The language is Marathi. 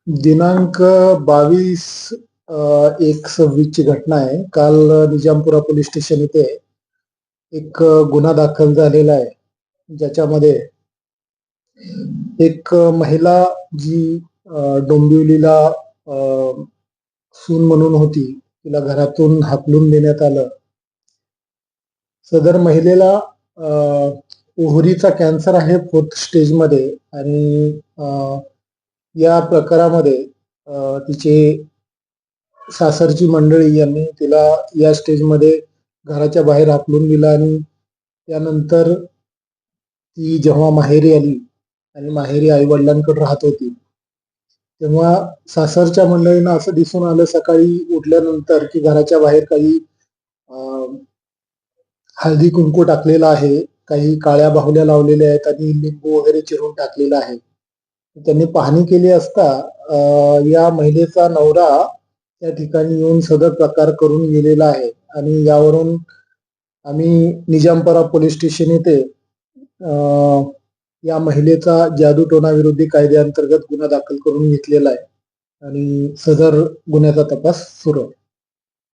दिनांक 22/1/26 ची घटना आहे. काल निजामपुरा पोलीस स्टेशन इथे एक गुन्हा दाखल झालेला आहे. ज्याच्यामध्ये एक महिला जी डोंबिवलीला सून म्हणून होती, तिला घरातून हाकलून देण्यात आलं. सदर महिलेला ओव्हरीचा कॅन्सर आहे 4th स्टेजमध्ये आणि या प्रकारामध्ये तिचे सासरची मंडळी यांनी तिला या स्टेजमध्ये घराच्या बाहेर हाकलून दिलं आणि त्यानंतर ती जेव्हा माहेरी आली आणि माहेरी आई वडिलांकडे राहत होती, तेव्हा सासरच्या मंडळींना असं दिसून आलं सकाळी उठल्यानंतर की घराच्या बाहेर काही हळदी कुंकू टाकलेला आहे, काही काळ्या बाहुल्या लावलेल्या आहेत आणि लिंबू वगैरे चिरून टाकलेला आहे. त्यांनी पाहणी केली असता या महिलेचा नवरा त्या ठिकाणी येऊन सदर प्रकार करून गेलेला आहे आणि यावरून आम्ही निजामपुरा पोलीस स्टेशन येथे या महिलेचा जादूटोणा विरोधी कायद्याअंतर्गत गुन्हा दाखल करून घेतलेला आहे आणि सदर गुन्ह्याचा तपास सुरू आहे.